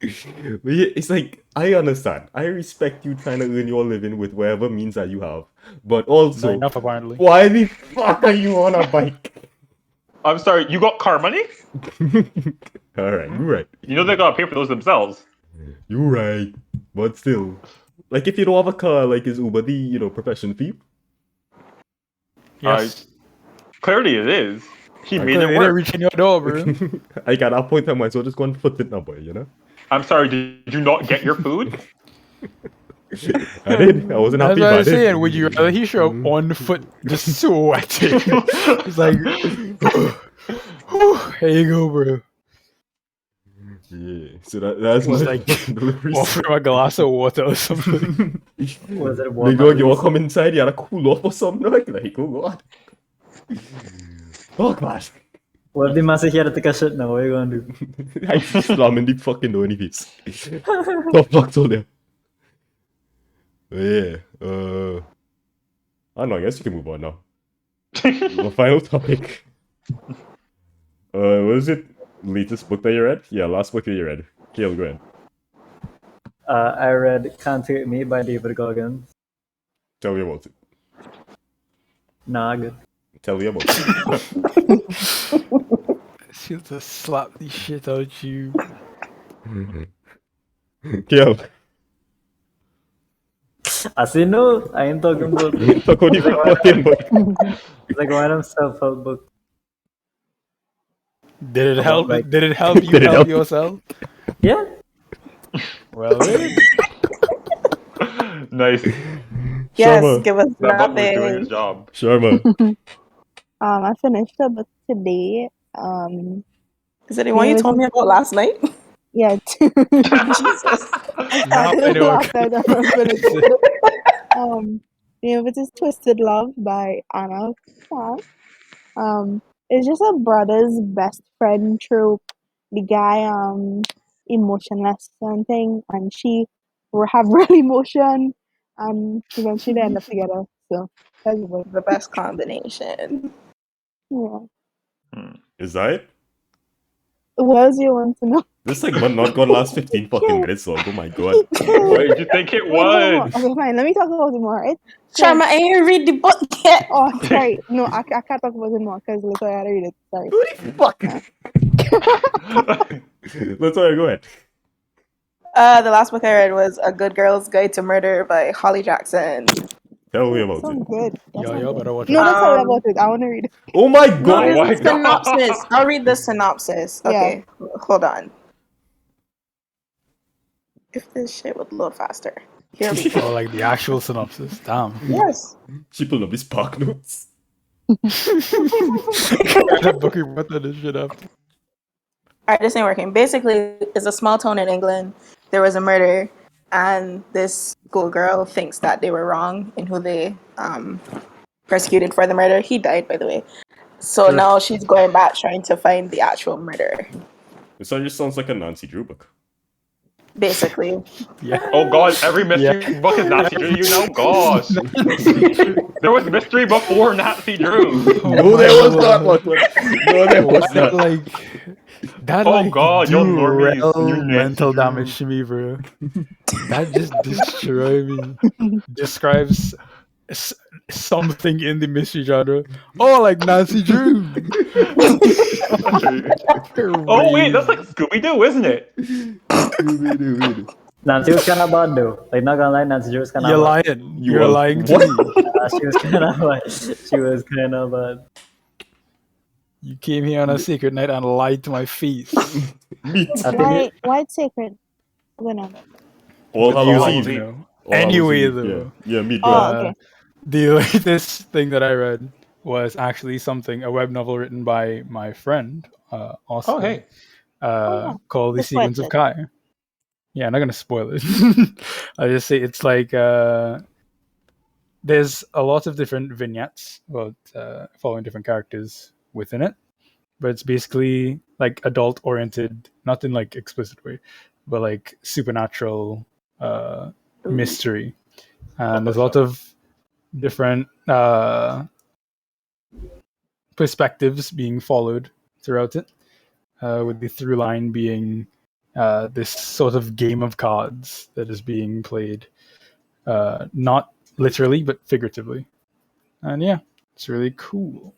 yeah, it's like, I understand. I respect you trying to earn your living with whatever means that you have. But also, Not enough, apparently. why the fuck are you on a bike? I'm sorry, you got car money? Alright, you're right. You know they gotta pay for those themselves. You're right. But still. Like, if you don't have a car, like, is Uber the, profession fee? Yes. Clearly it is. He I made They it didn't work. reach in your door, bro. I got that point, I might as well just go and flip it now, boy, you know? I'm sorry, did you not get your food? I did. I wasn't That's happy, what but I I was did. saying. Would you rather he show up on foot, just sweating? It's like, here you go, bro. Yeah, so that's He's my like, fucking delivery. offer him a glass of water or something. Was it Like, warm? dog, you want to come inside? You had to cool off or something? Like, oh god. Oh god. What if the man say he had to take a shit now? What are you gonna do? I slam in the fucking door in the face. Top fuck told him. Yeah. I don't know, I guess you can move on now. The final topic. What is it? Latest book that you read? Yeah, last book that you read. Kale, go ahead. I read Can't Take Me by David Goggins. Tell me about it. Nah, good. Tell me about it. She'll just slap the shit out you. Kale, I say no, I ain't talking about talk about the fucking book. it's like one of them self-help books. Did it help? like- Did it help you Did it help help? yourself? Yeah. Well, Nice. Yes, Sharma. give us That book was doing nothing. his job. Sharma. I finished the book today. Is it the one you told me about last night? Yeah. Jesus. now I know. Last night I finished it. It is Twisted Love by Anna Clark. It's just a brother's best friend trope. The guy emotionless and thing, and she have real emotion, and eventually they end up together. So that's good. The best combination. Yeah. Is that it? What else you want to know? This segment not gonna last 15 fucking minutes, so oh my god. What did you think it Wait, hold on. was? Okay, fine. Let me talk about it more. Right? Sharma, I ain't read the book yet. Oh, sorry. No, I can't talk about it more because LeToya had to read it. Sorry. Who the fuck? LeToya, go ahead. The last book I read was A Good Girl's Guide to Murder by Holly Jackson. Tell me about Sounds it. good. That Yo, sounds yo, good. better watch No, out. don't tell me about it. I want to read it. Oh my No, god! Oh my there's a God. synopsis. I'll read the synopsis. Yeah. Okay, hold on. If this shit would load faster. Here we Oh, go. like the actual synopsis. Damn. Yes. She pulled up his park notes. That book report that shit up. Alright, this ain't working. Basically, it's a small town in England. There was a murder, and this schoolgirl thinks that they were wrong in who they persecuted for the murder. He died, by the way. So now she's going back trying to find the actual murderer. This one just sounds like a Nancy Drew book. Basically. Yeah. Oh god, every mystery book is Nancy Drew, you know? Gosh. There was mystery before Nancy Drew. No, there was not one. No, there was not. Like that, Oh like God, your do normies, real you Nancy mental Drew. damage to me, bro. That just destroyed me. Describes something in the mystery genre. Oh, like Nancy Drew. Oh wait, that's like Scooby-Doo, isn't it? Nancy was kind of bad though. Like, not gonna lie, Nancy was kind of You're bad. lying. You You're are- lying to what? me. She was kind of bad. She was kind of bad. You came here on a secret night and lied to my face. Meat. I think Why it's sacred? When I'm... All But you Hallows like Eve. to know. All Anyway, Hallows Eve, though. Yeah, meat. Go Oh, ahead. okay. The latest thing that I read was actually a web novel written by my friend, Oscar, Oh hey. called The Just Sequence of watch Kai. Yeah, I'm not going to spoil it. I just say it's like there's a lot of different vignettes about following different characters within it, but it's basically like adult oriented, not in like explicit way, but like supernatural mystery. And there's a lot of different perspectives being followed throughout it, with the through line being this sort of game of cards that is being played, not literally but figuratively. And yeah, it's really cool.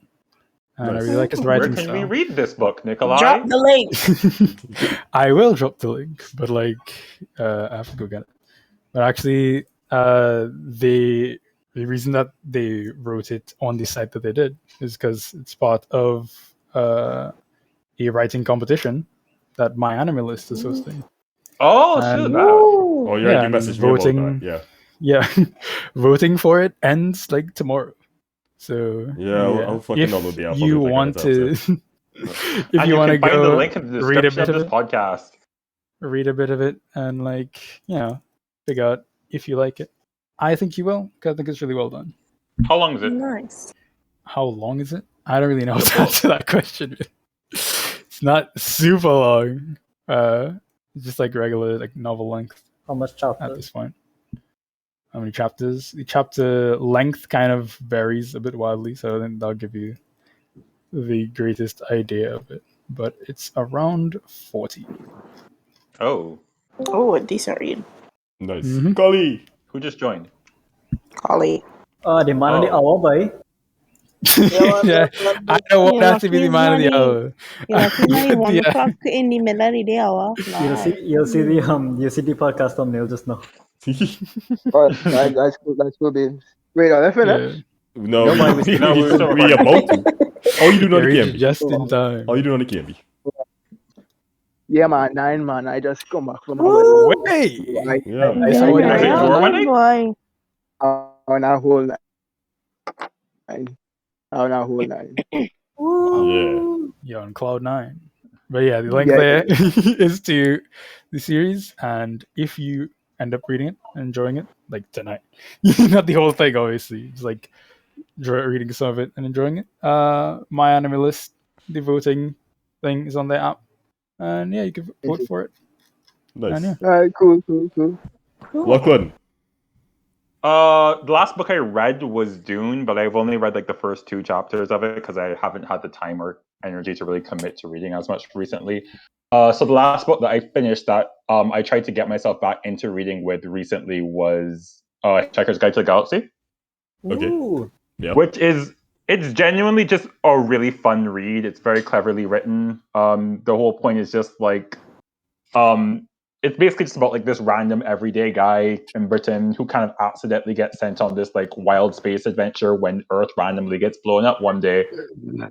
And Nice. I really like his Where writing can we style. read this book, Nikolai? Drop the link. I will drop the link, but like I have to go get it. But actually, the reason that they wrote it on the site that they did is because it's part of a writing competition that My Anime List is hosting. Oh, shit, And- that. Oh, you Yeah, already and messaged me about voting- that. Yeah. Yeah, voting for it ends like tomorrow. So Yeah, I'll fucking if download the app. I'll you do it want like that, to, if And you want to can find the go link in the read a description bit of of this it, podcast. read a bit of it, and figure out if you like it. I think you will, because I think it's really well done. How long is it? Nice. How long is it? I don't really know how The to book. answer that question. It's not super long. It's just like regular like novel length How much at chapters? this point. How many chapters? The chapter length kind of varies a bit wildly, so then that'll give you the greatest idea of it. But it's around 40. Oh, Oh, a decent read. Nice. Mhm. Collie! who just joined? Collie. The man of the Oh. hour, boy. Yeah, I don't want You're that to be lucky the man of the it's not hour. You're lucky it's not 1 Yeah. o'clock in the middle of the hour. You'll see the podcast thumbnail just now. Oh, that's cool. That's cool, babes. Wait, are they finished? No, No, man, we, No, we're still we recording. about to. How you doing on the Reached KMB? just in time. How you doing on the KMB? Yeah, man. 9, man. I just come back from my Woo! wedding. Way! Yeah. I saw what you Was it did. your wedding? Boy. On a whole 9. On a whole 9. Yeah. You're on cloud 9. But yeah, the link Yeah, there is to the series, and if you end up reading it and enjoying it, like tonight, not the whole thing, obviously, it's like reading some of it and enjoying it. My Anime List, the voting thing is on their app, and yeah, you can vote for it. Nice. And yeah, Alright, cool. Lachlan. The last book I read was Dune, but I've only read like the first 2 chapters of it because I haven't had the time or energy to really commit to reading as much recently. So the last book that I finished that I tried to get myself back into reading with recently was Hitchhiker's Guide to the Galaxy, Okay. Ooh. Yeah. which is it's genuinely just a really fun read. It's very cleverly written. The whole point is just like it's basically just about like this random everyday guy in Britain who kind of accidentally gets sent on this like wild space adventure when Earth randomly gets blown up one day.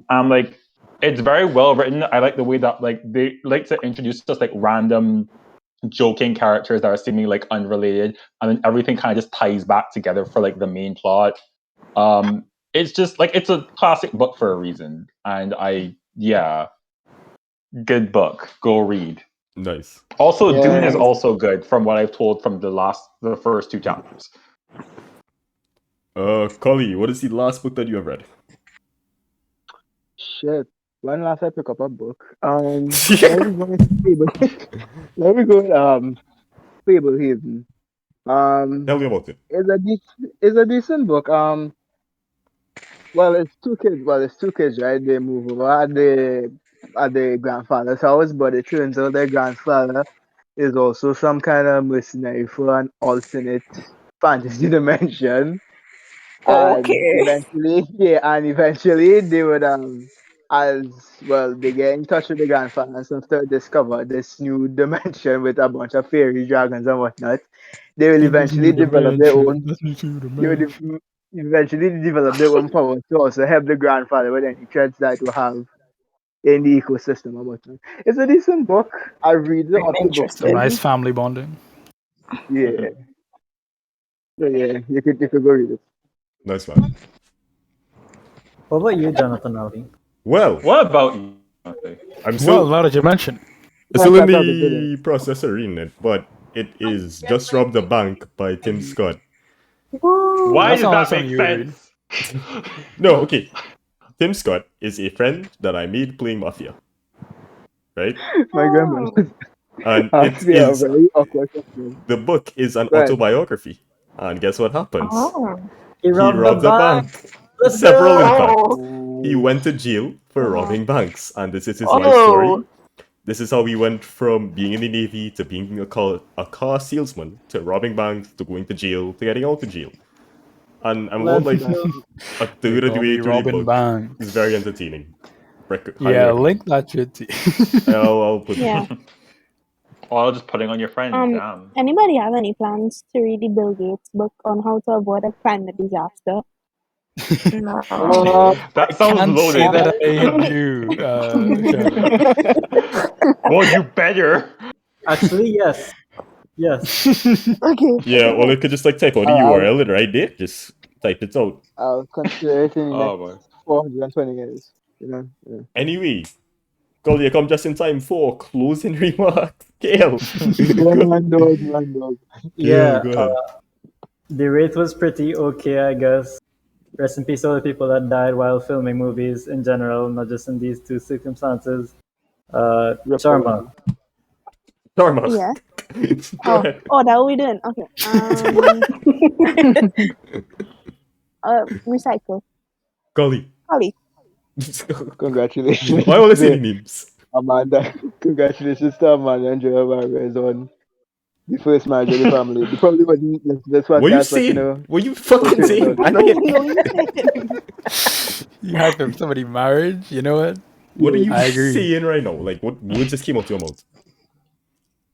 Like it's very well written. I like the way that like they like to introduce just like random joking characters that are seemingly like unrelated, and then everything kind of just ties back together for like the main plot. It's just like it's a classic book for a reason, and good book. Go read. Nice. Also, Yeah. Dune is also good from what I've told from the first 2 chapters. Collie, what is the last book that you have read? Shit. When last I pick up a book? Let me go with Fable. Let me go with Fable Haven. Tell me about it. It's a decent book. Well, it's 2 kids. Well, it's 2 kids, right? They move over at the grandfather's house, but it turns out their grandfather is also some kind of mercenary for an alternate fantasy dimension. And Okay. eventually they would as well they get in touch with the grandfather and stuff to discover this new dimension with a bunch of fairy dragons and whatnot. They will eventually develop their own powers to also help the grandfather with any threats that will have in the ecosystem and whatnot. It's a decent book. I read it up to book It's a Interested. nice 20. family bonding. Yeah. So yeah, you could go read it. Nice man. What about you, Jonathan Aldi? Well, What about you? Okay. I'm Well, still now that you mention it. still in That's it. the process of reading it, but it is Just Rob the Bank by Tim Scott. Why That's does not that make something you would read. sense? No, okay. Tim Scott is a friend that I made playing Mafia. Right? My grandmother And asked it me a is very awkward question. the book is an Right. autobiography. And guess what happens? Oh. He He robs a bank. Let's Several, go! in fact. Oh. He went to jail for robbing banks, and this is his life Oh. story. This is how he went from being in the Navy to being a car salesman to robbing banks to going to jail to getting out of jail. And I'm about like Let's go. a third of the way through the Robin book. Banks. It's very entertaining. Highly Yeah, recommend. link that shit to I'll put Yeah. Or just putting on your friend. Damn. Anybody have any plans to read the Bill Gates book on how to avoid a climate disaster? No. That sounds Can't say loaded. that I do. Sharma. Well, you better. Actually, yes. Yes. Okay. Yeah, or you could just like type out the URL right there. Just type it out. I'll consider it in the Oh next boy. 420 years. You know? Yeah. Anyway, Collie, you come just in time for closing remarks. Kale. Man dog. Yeah. Go ahead. The rate was pretty okay, I guess. Rest in peace to all the people that died while filming movies in general, not just in these two circumstances. Sharma. Sharma. Yeah. Go ahead. Oh, that we didn't. Okay. Recycle. Collie. Collie. Congratulations. Why all I see the names? Amanda. Congratulations to Amanda and Joe Vargas on the first marriage of the family. They probably wouldn't listen to this podcast, What you but you saying? know. What you fucking saying? I know you. No, you said. You hyping somebody marriage? You know what? What are you I agree. saying right now? Like, what words just came out your mouth?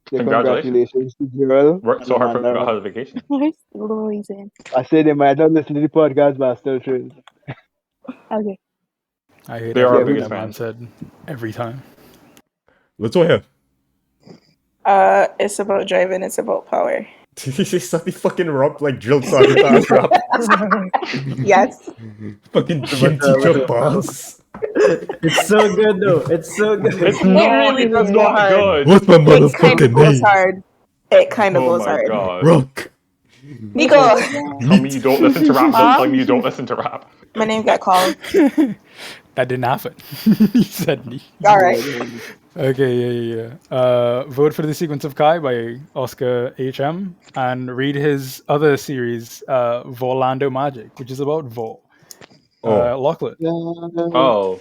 Congratulations to Joel. Worked so hard for Amanda. her vacation. Losing. I said they might not listen to the podcast, but I still true. Okay. I hate They are our everything biggest that man fans. said every time. LeToya. It's about driving. It's about power. It's not the fucking rock like drill sergeant ass rap. Yes. Fucking gym teacher boss. It's so good though. It's so good. It's It not. really It's does go not hard. good. What's my It kind of motherfucking goes name? hard. It kind of Oh goes my hard. god. Rock. Nico, Tell me you don't listen to rap. Don't tell me you don't listen to rap. my name got called. That didn't happen. He said me. All right. Okay, yeah. Vote for the Sequence of Kai by Oscar HM and read his other series, Volando Magic, which is about Vol. Oh. Lachlan. Oh.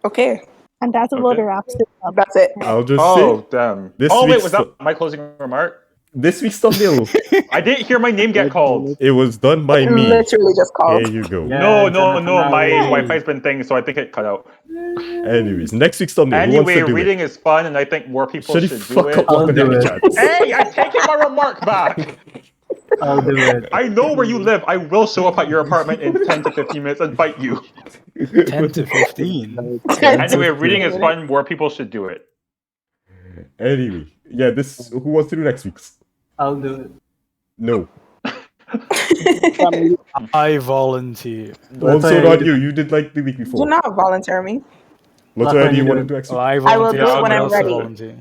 Okay. And that's about Okay. the rap stuff. That's it. I'll just Oh, say damn. This Oh, wait, week's was that my closing remark? this week's thumbnail. I didn't hear my name get called. It was done by me. Literally just called. Here you go. Yeah, No, Jonathan my Ali. Wi-Fi's been thing, so I think it cut out. Anyways, next week's thumbnail. Who wants Anyway, to do reading it? is fun, and I think more people Shut the should do fuck it. up, I'll Lachlan, do in the it. chat. Hey, I'm taking my remark back. I'll do it. I know where you live. I will show up at your apartment in 10 to 15 minutes and fight you. 10 to 15. Anyway, reading is fun. More people should do it. Anyway, yeah, this. Who wants to do next week's? I'll do it. No. I volunteer. Also, LeToya, not you. You did like the week Do before. not volunteer me. LeToya, do you you want to do do next Well, week? I I will volunteer. do it Someone when I'm else will ready. volunteer.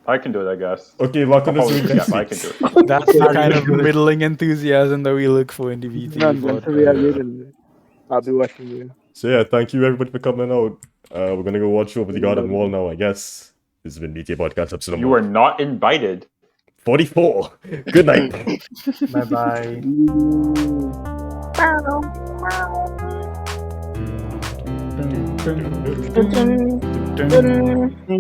I can do it, I guess. Okay, Lachlan I'll is doing probably next forget, but I week. can do it. That's the kind of middling enthusiasm that we look for in the BTA podcast. I'll be watching you. So yeah, thank you everybody for coming out. We're gonna go watch Over the Garden Wall now, I guess. This has been BTA Podcast episode You are not invited. 44. Good night. Bye bye. Dun, dun, dun, dun.